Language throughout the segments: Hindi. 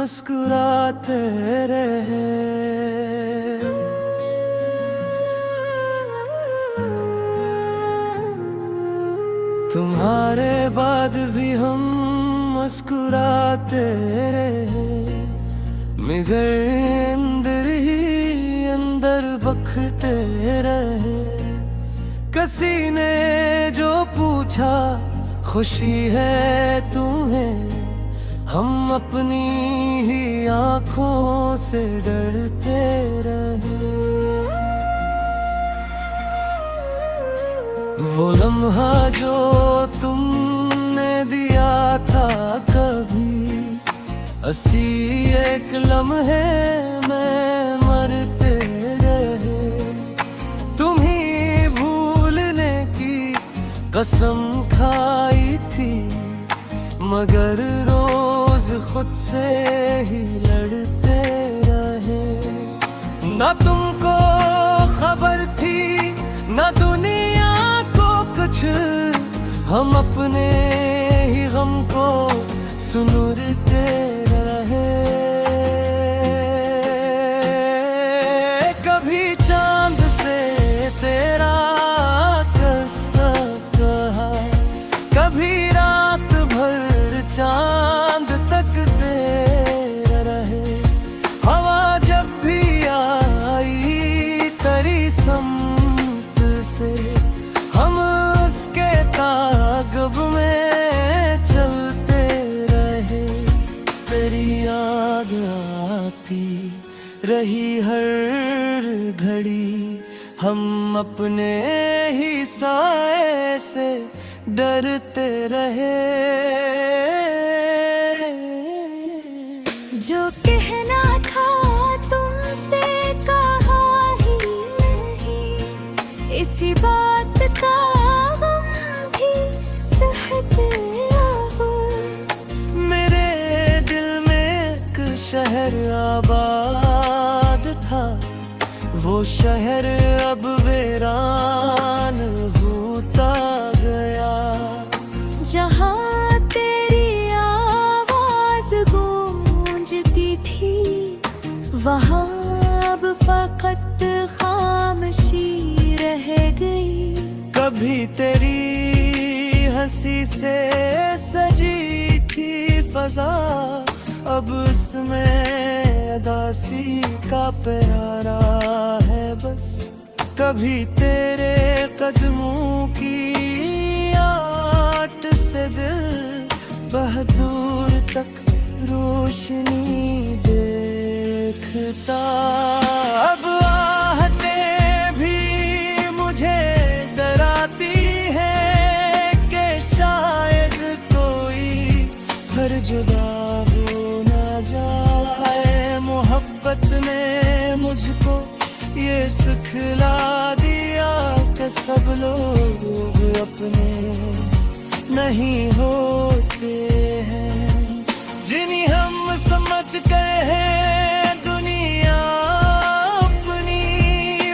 मुस्कुराते रहे। तुम्हारे बाद भी हम मुस्कुराते रहे, मगर अंदर ही अंदर बखरते रहे। किसी ने जो पूछा खुशी है तुम्हें, हम अपनी ही आँखों से डरते रहे। वो लम्हा जो तुमने दिया था कभी, असी एक लम्हे में मरते रहे। तुम्ही भूलने की कसम खाई थी, मगर रोज खुद से ही लड़ते रहे। ना तुमको खबर थी ना दुनिया को कुछ, हम अपने ही गम को सुनुरते रहे। कभी चांद से तेरा किस्सा कहा, कभी रात भर चांद तकते रहे। हवा जब भी आई तरी समत से, हम उसके तागब में चलते रहे। तेरी याद आती रही हर घड़ी, हम अपने ही साए से डरते रहे। जो कहना था तुमसे कहा ही नहीं, इसी बात का गम भी सहते रहो। मेरे दिल में एक शहर आबाद था, वो शहर अब वीरान होता गया। जहाँ तेरी आवाज गूंजती थी, वहाँ अब फकत खामोशी रह गई। कभी तेरी हंसी से सजी थी फजा, अब उसमें उदासी का प्यारा है बस। कभी तेरे कदमों की आट से दिल बहादुर तक रोशनी देखता। अब आहतें भी मुझे डराती है कि शायद कोई हर जुदा हो ना जाए। मोहब्बत ने मुझको ये सिखला दिया कि सब लोग अपने नहीं होते हैं। जिन्हें हम समझ गए हैं दुनिया अपनी,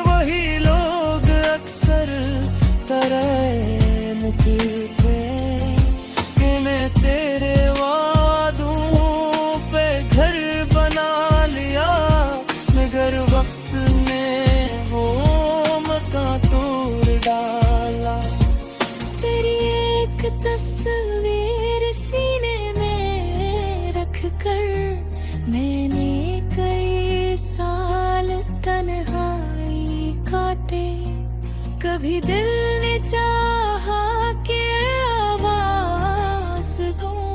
वही लोग अक्सर तरह निकलते। इन्हें तेरे वादों पे घर बना लिया, मगर वक्त ने वो मकान तोड़ डाला। तेरी एक तस्वीर सीने में रख कर मैंने कई साल तन्हाई काटे। कभी दिल ने चाहा कि आवाज दूं,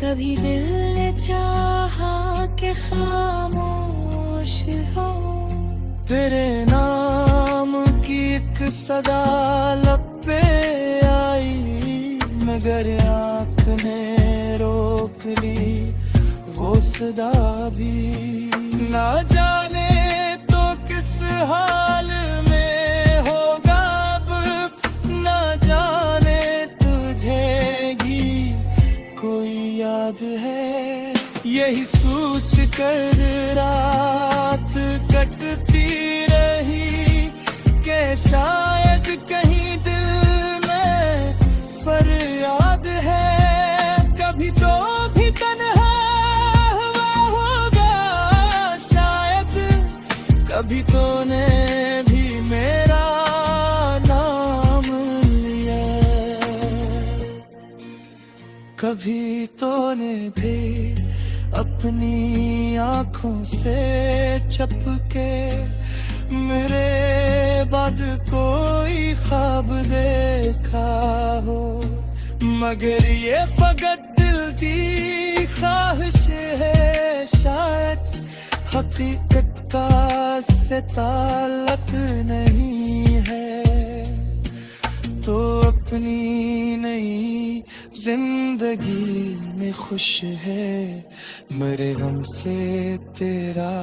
कभी दिल ने चाहा कि खामोश हो। तेरे नाम की एक सदा लब पे आई, मगर आँख ने रोक ली वो सदा भी। ना जाने तो किस हाल में होगा अब, ना जाने तुझे भी कोई याद है। यही सोच कर रात कटती रही कि शायद कहीं दिल में फरियाद है। कभी तो भी तन्हा हुआ कभी तूने भी मेरा नाम लिया, कभी तूने भी अपनी आंखों से चपके मेरे बाद कोई ख्वाब देखा हो। मगर ये फकत दिल की ख्वाहिश है, शायद हकीकत का से ताल्लुक नहीं है। तो अपनी नई जिंदगी में खुश है, मेरे गम से तेरा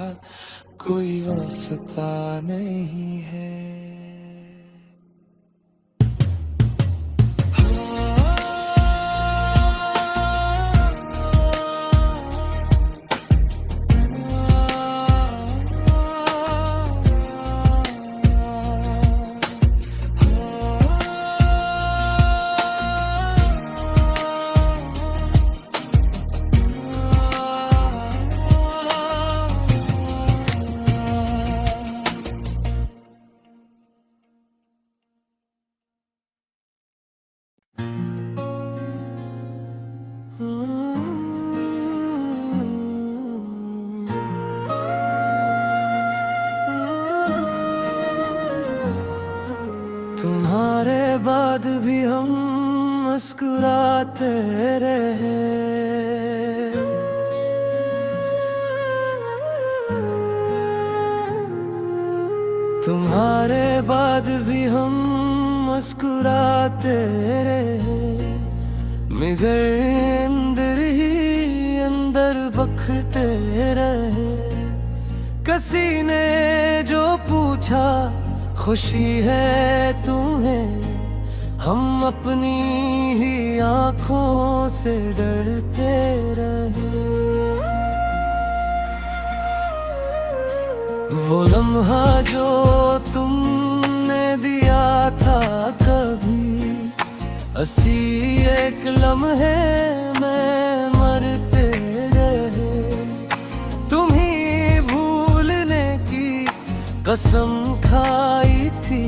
कोई वास्ता नहीं है। तुम्हारे बाद भी हम मुस्कुराते रहे, तुम्हारे बाद भी हम मुस्कुराते रहे, मगर अंदर ही अंदर बखरते रहे। किसी ने जो पूछा खुशी है तुम्हें, हम अपनी ही आंखों से डरते रहे। वो लम्हा जो तुमने दिया था कभी, असी एक लम्हे में मरते रहे। तुम ही भूलने की कसम खाई थी,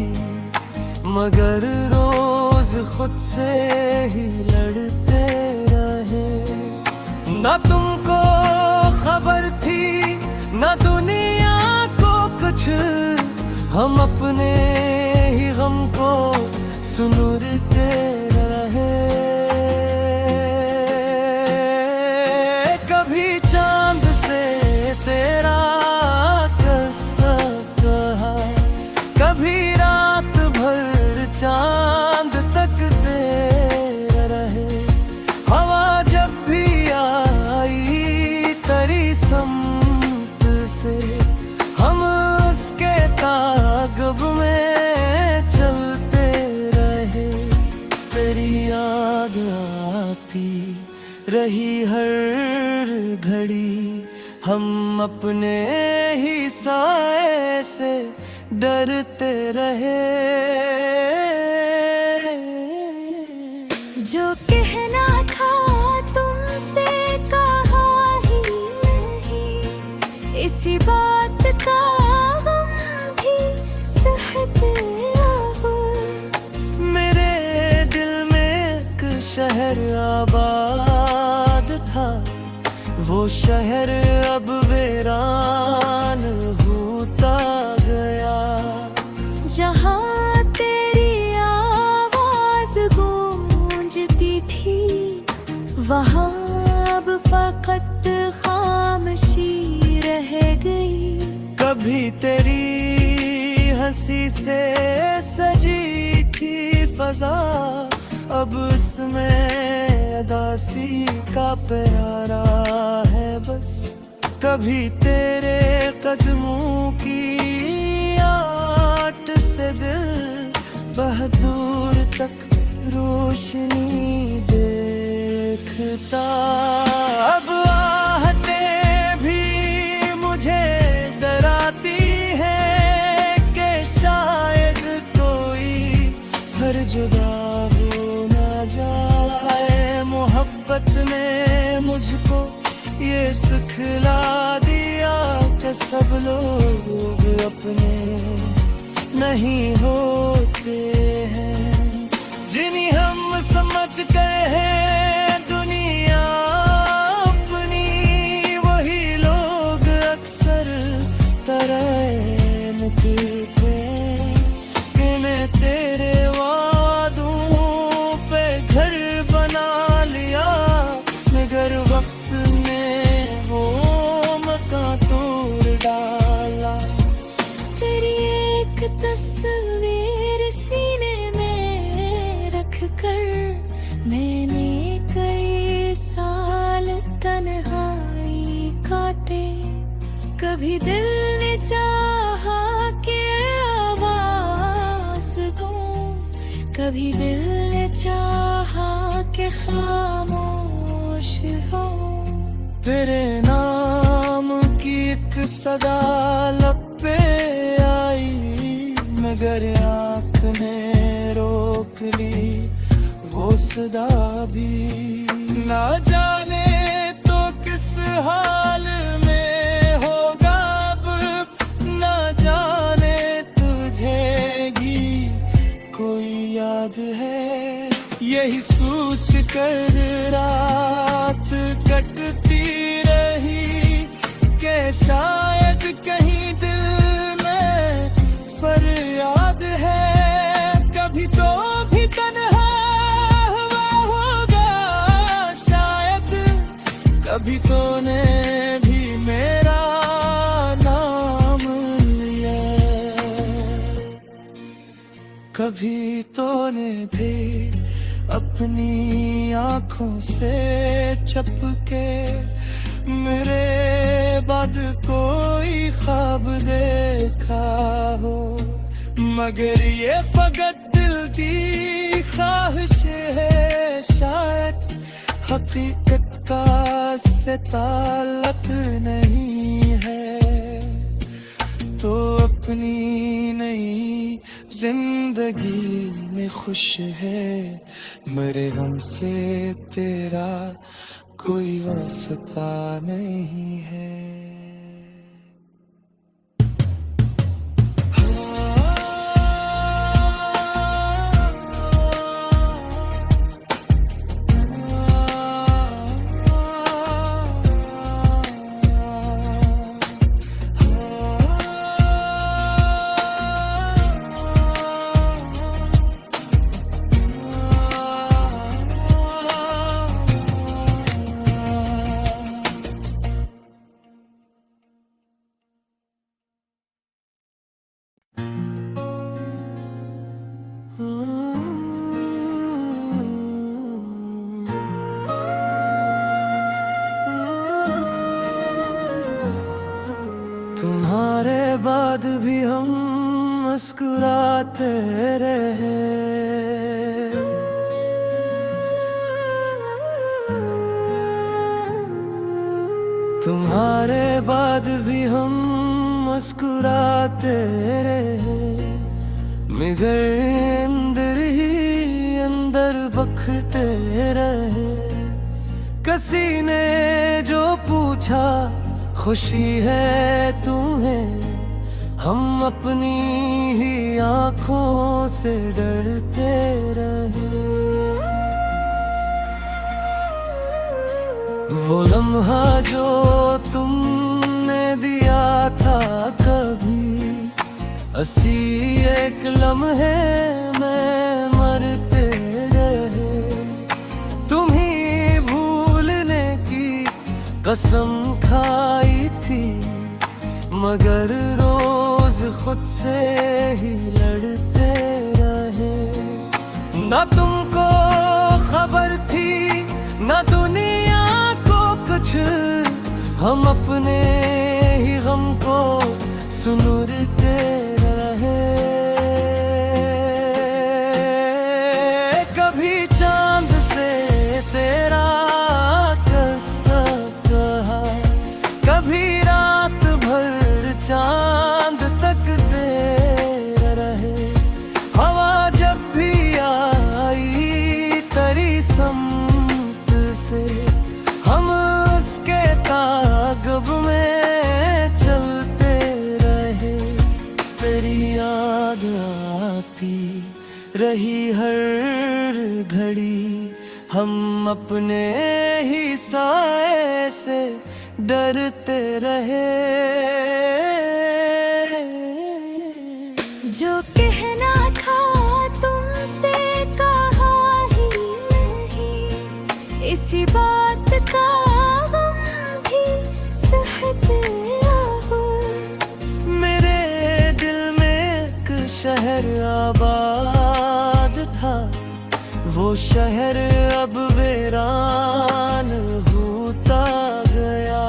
मगर रोज खुद से ही लड़ते रहे। ना तुमको खबर थी ना दुनिया को कुछ, हम अपने ही गम को सुनुरते रहे। कभी चांद से तेरा किस्सा कहा, कभी रात भर चांद तकते रहे। हवा जब भी आई तेरी समत से, हम उसके ताक़ब में चलते रहे। तेरी याद आती रही हर घड़ी, हम अपने ही साए से डरते रहे। जो कहना था तुमसे कहा ही नहीं, इसी बात का गम भी सहते रहो। मेरे दिल में एक शहर आबाद था, वो शहर अब वीरान होता गया। जहाँ तेरी आवाज गूंजती थी, वहाँ अब फकत खामोशी रह गई। कभी तेरी हंसी से सजी थी फजा, अब उसमें उदासी का प्यारा है बस। कभी तेरे कदमों की आट से दिल बहादुर तक रोशनी देखता। अब आहटें भी मुझे डराती है कि शायद कोई हर जुदा हो ना जाए। मोहब्बत ने मुझको ये सिखला दिया के सब लोग अपने नहीं होते हैं। जिन्हें हम समझ गए हैं दुनिया अपनी, वही लोग अक्सर तरह निकलते। इन्हें तेरे वादों पे घर बना लिया, मगर वक्त में वो मकान तोड़ डाला। तेरी एक तस्वीर सीने में रख कर मैंने कई साल तन्हाई काटे। कभी दिल ने चाहा कि आवाज़ दूं, कभी दिल ने चाहा कि खामोश हो। तेरे नाम की एक सदा लब पे आई, मगर आँख ने रोक ली वो सदा भी। ना जाने तो किस हाल में होगा अब, ना जाने तुझे भी कोई याद है। यही सोच कर रात कटती रही कि शायद कहीं दिल में फरियाद है। कभी तो भी तन्हा हुआ होगा शायद, कभी तो ने भी मेरा नाम लिया, कभी तो ने भी अपनी आँखों से छपके मेरे बाद कोई ख्वाब देखा हो। मगर ये फकत दिल की ख्वाहिश है, शायद हकीकत का से ताल्लुक नहीं है। तो अपनी नई जिंदगी में खुश है, मेरे गम से तेरा कोई वास्ता नहीं है। तुम्हारे बाद भी हम मुस्कुराते रहे, तुम्हारे बाद भी हम मुस्कुराते रहे। मगर अंदर ही अंदर बखरते रहे। किसी ने जो पूछा खुशी है तुम्हें, हम अपनी ही आँखों से डरते रहे। वो लम्हा जो तुमने दिया था कभी, असी एक लम्हे में मरते रहे। तुम ही भूलने की कसम खाई थी, मगर रोज खुद से ही लड़ते रहे। ना तुमको खबर थी ना दुनिया को कुछ, हम अपने ही गम को सुनुरते रहे। कभी चांद से तेरा किस्सा कहा, कभी रात भर चांद तकते रहे। हवा जब भी आई तेरी समत से, हम उसके ताक़ब में चल रही हर घड़ी। हम अपने ही साए से डरते रहे। जो कहना था तुमसे कहा ही नहीं, इसी बात का गम भी सहते रहो। मेरे दिल में एक शहर आबाद था, वो शहर अब वीरान होता गया।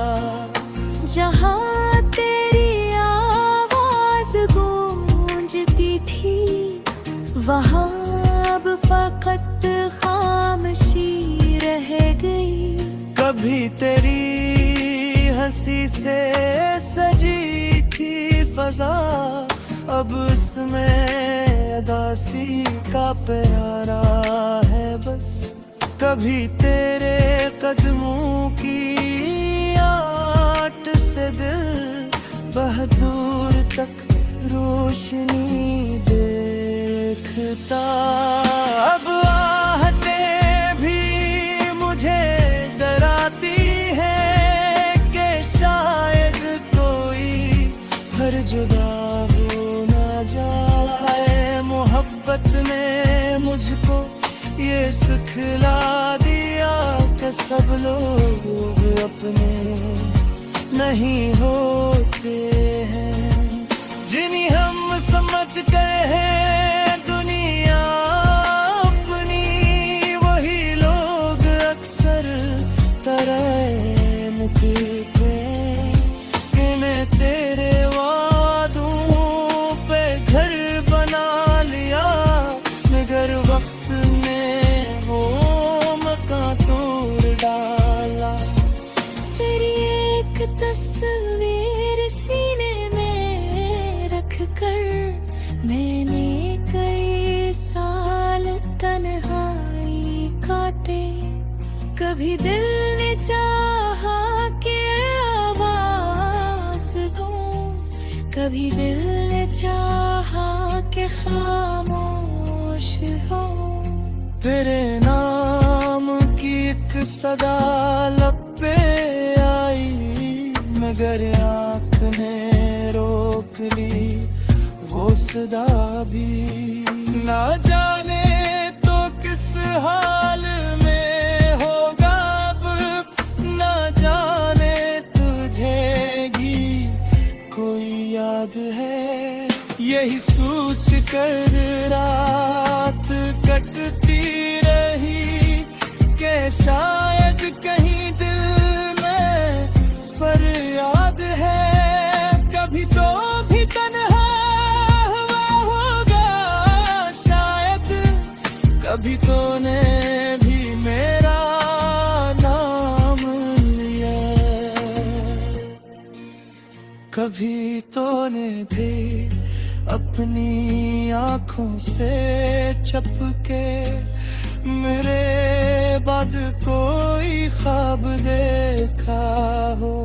जहाँ तेरी आवाज गूंजती थी, वहाँ अब फकत खामोशी रह गई। कभी तेरी हंसी से सजी थी फजा, अब उसमें उदासी का प्यारा है बस। कभी तेरे कदमों की आट से दिल बहादुर तक रोशनी देखता। अब आहटें भी मुझे डराती है कि शायद कोई हर जुदा हो ना जाए। मोहब्बत ने मुझको ये सिखला दिया कि सब लोग अपने नहीं होते हैं। जिन्हें हम समझ गए हैं दुनिया अपनी, वही लोग अक्सर तरह मुकते। किन्हें तेरे वादों पे घर बना लिया, मगर वक्त ने वो मकान तोड़ डाला। तेरी एक तस्वीर सीने में रख कर मैंने कई साल तन्हाई काटे। कभी दिल ने चाहा कि आवाज़ दूं, कभी दिल ने चाहा कि खामोश हो। तेरे नाम की एक सदा लब पे आई, मगर आँख ने रोक ली वो सदा भी। ना जाने तो किस हाल में होगा अब, ना जाने तुझे भी कोई याद है। यही सोच कर रात कटती रही कि शायद कहीं दिल में फरियाद है। कभी तो भी तन्हा हुआ होगा शायद, कभी तो ने भी मेरा नाम लिया। कभी तो ने भी अपनी आँखों से छपके मेरे बाद कोई ख्वाब देखा हो।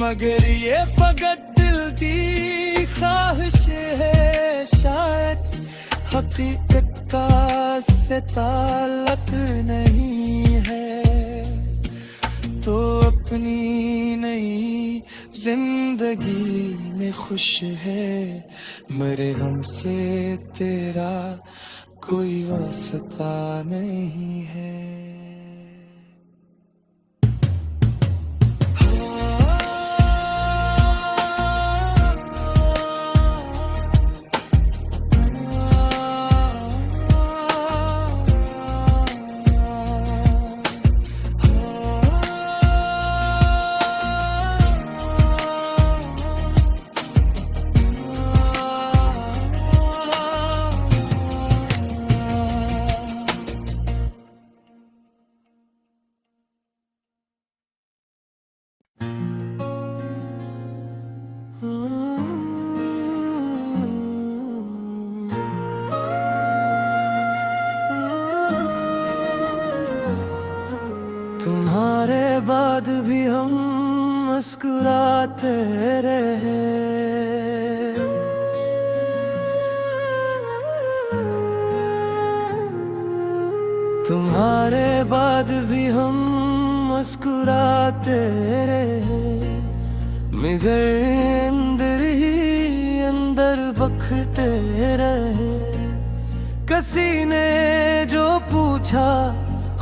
मगर ये फकत दिल की ख्वाहिश है शायद, हकीकत का से ताल्लुक नहीं है। तो अपनी नई जिंदगी में खुश है, मेरे हमसे तेरा कोई वास्ता नहीं है। तुम्हारे बाद भी हम मुस्कुराते रहे। बाद भी हम मुस्कुराते रहे, मगर अंदर ही अंदर बखरते रहे। किसी ने जो पूछा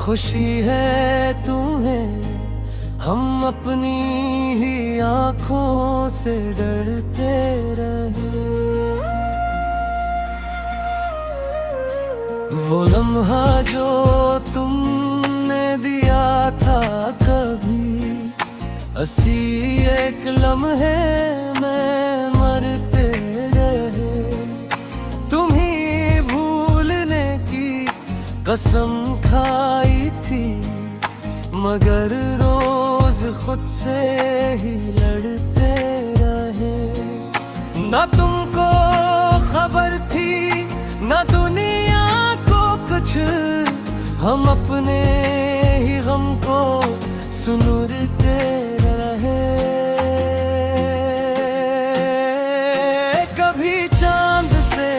खुशी है तुम्हें, हम अपनी ही आंखों से डरते रहे। वो लम्हा जो तुमने दिया था कभी, असी एक लम्हे में मरते रहे। तुम्ही भूलने की कसम खाई थी, मगर रोज खुद से ही लड़ते रहे। ना तुमको खबर थी ना दुनिया को कुछ, हम अपने ही गम को सुनुरते रहे। कभी चांद से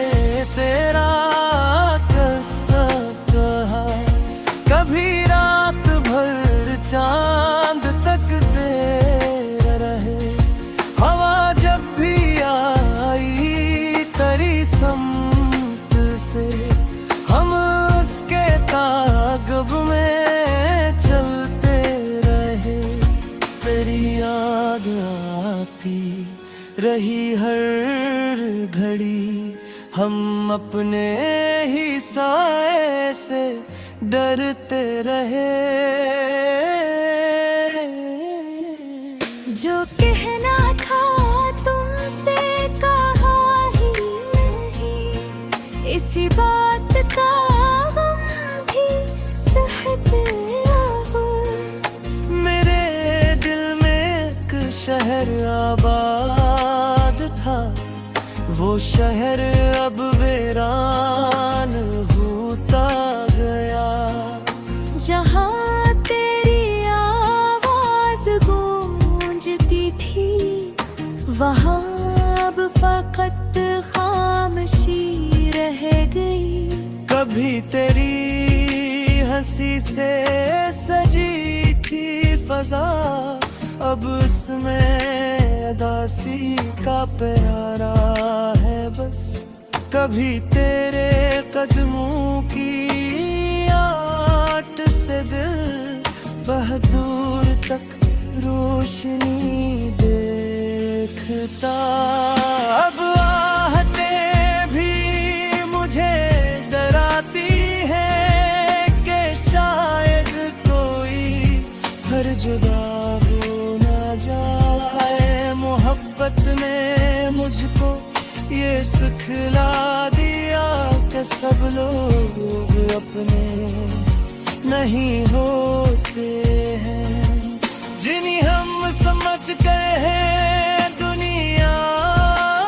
तेरा किस्सा कहा, कभी रात भर चांद तकते रहे। हवा जब भी आई तेरी समत से, हम उसके ताक़ब में चलते रहे। तेरी याद आती रही हर घड़ी, हम अपने ही साए से डरते रहे। जो कहना था तुमसे कहा ही नहीं, इसी बात का गम भी सहते रहो। मेरे दिल में एक शहर आबाद था, वो शहर अब वीरान होता गया। जहाँ तेरी आवाज गूंजती थी, वहाँ अब फकत खामोशी रह गई। कभी तेरी हंसी से सजी थी फजा, अब उसमें उदासी का प्यारा है बस। कभी तेरे कदमों की आट से दिल बहादुर तक रोशनी देखता। अब आहतें भी मुझे डराती है कि शायद कोई हर जुदा हो ना जाए। मोहब्बत ने मुझको ये सिखला दिया कि सब लोग अपने नहीं होते हैं। जिन्हें हम समझ गए हैं दुनिया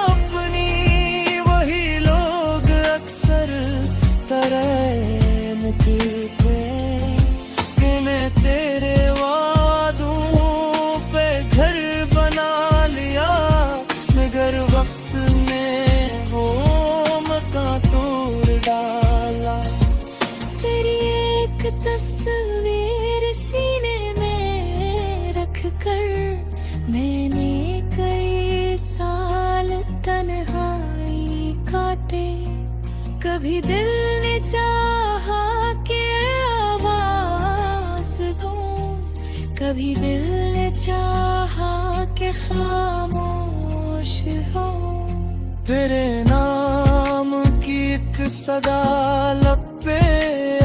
अपनी, वही लोग अक्सर तरह निकलते। मैंने तेरे वादों पे घर बना लिया, मगर वक्त ने वो मकान तोड़ डाला। तेरी एक तस्वीर सीने में रख कर मैंने कई साल तन्हाई काटे। कभी दिल ने चाहा कि आवाज़ दूं, कभी दिल ने चाहा कि खामोश हो। तेरे नाम की एक सदा लब पे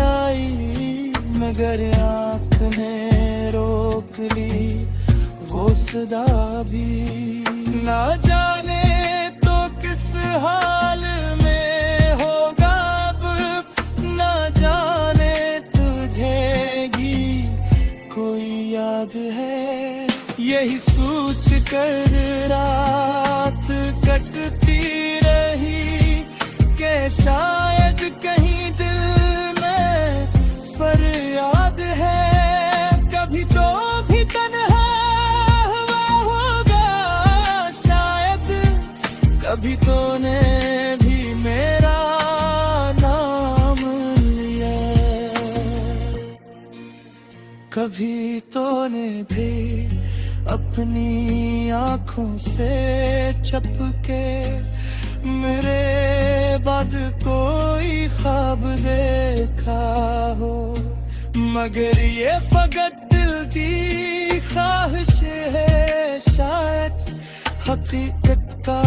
आई, मगर आँख ने रोक ली वो सदा भी। ना जाने तो किस हाल में होगा अब, ना जाने तुझे भी कोई याद है। यही सोच कर रात कटती रही कि शायद कहीं दिल में फरियाद है। कभी तो भी तन्हा हुआ होगा शायद, कभी तो ने भी मेरा नाम लिया। कभी तूने भी अपनी आँखों से चपके मेरे बाद कोई ख्वाब देखा हो, मगर ये फकत दिल की ख्वाहिश है, शायद हकीकत का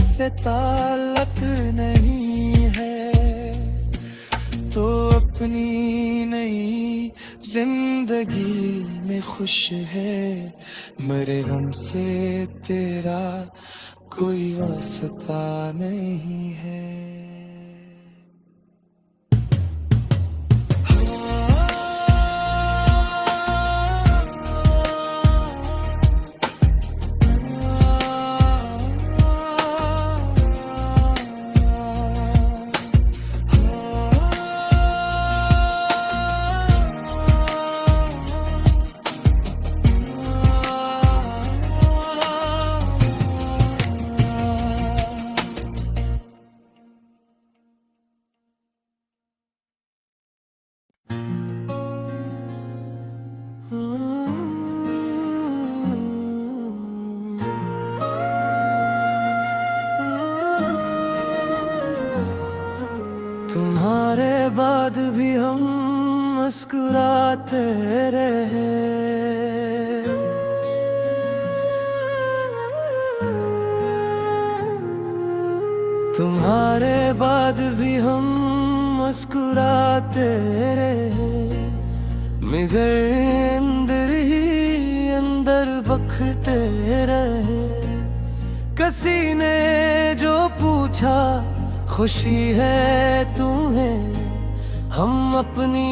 से ताल्लुक नहीं है। तो अपनी नई जिंदगी में खुश है, मेरे गम से तेरा कोई वास्ता नहीं है। तुम्हारे बाद भी हम मुस्कुराते रहे, तुम्हारे बाद भी हम मुस्कुराते रहे, मगर अंदर ही अंदर बखरते रहे। किसी ने जो पूछा खुशी है तुम्हें, हम अपनी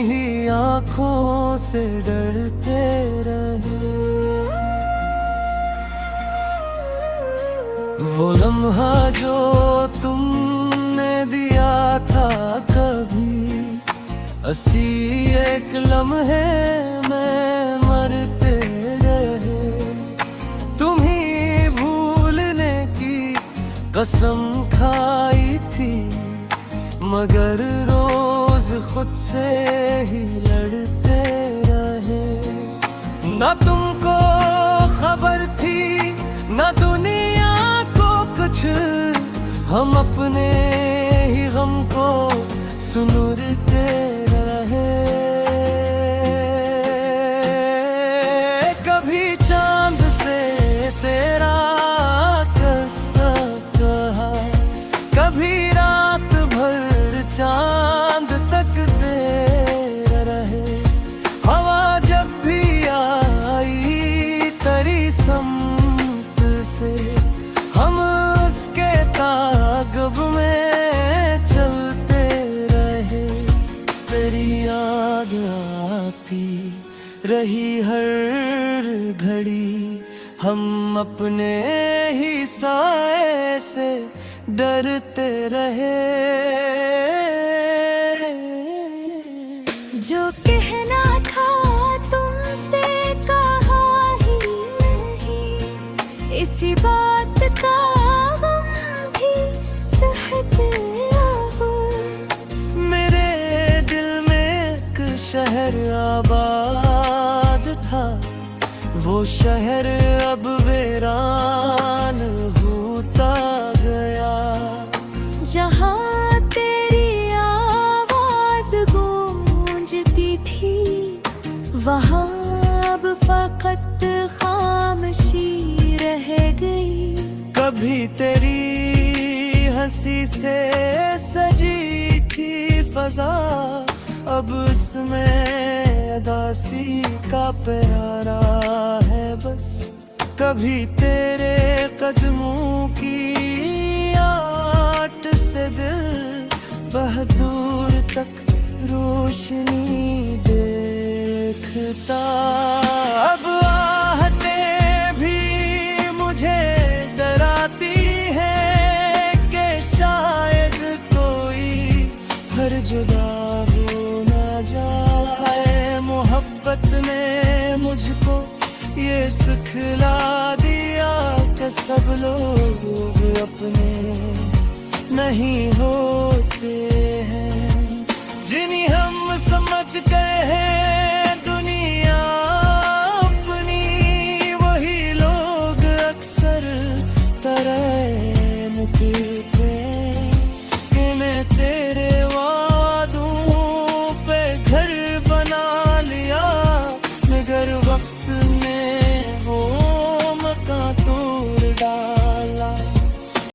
ही आँखों से डरते रहे। वो लम्हा जो तुमने दिया था कभी, असी एक लम्हे में मरते रहे। तुम्ही भूलने की कसम खाई थी, मगर रोज खुद से ही लड़ते रहे। ना तुमको खबर थी ना दुनिया को कुछ, हम अपने ही गम को सुनुरते रहे। कभी चांद से तेरा किस्सा कहा, कभी रात भर चांद तकते रहे। हवा जब भी आई तरी समत से, हम उसके ताक़ब में चलते रहे। तेरी याद आती रही हर घड़ी, हम अपने ही साए से डरते रहे। जो कहना था तुमसे कहा ही नहीं, इसी बात का गम भी सहते रहो। मेरे दिल में एक शहर आबाद था, वो शहर अब वीरान होता गया। जहाँ तेरी आवाज गूंजती थी, वहाँ अब फकत खामोशी रह गई। कभी तेरी हंसी से सजी थी फजा, अब उसमें उदासी का प्यारा है बस। कभी तेरे कदमों की आट से दिल बहादुर तक रोशनी देखता। अब आहटें भी मुझे डराती है कि शायद कोई हर जुदा हो ना जाए। मोहब्बत ने मुझको ये सिखला दिया कि सब लोग अपने नहीं होते हैं। जिन्हें हम समझ गए हैं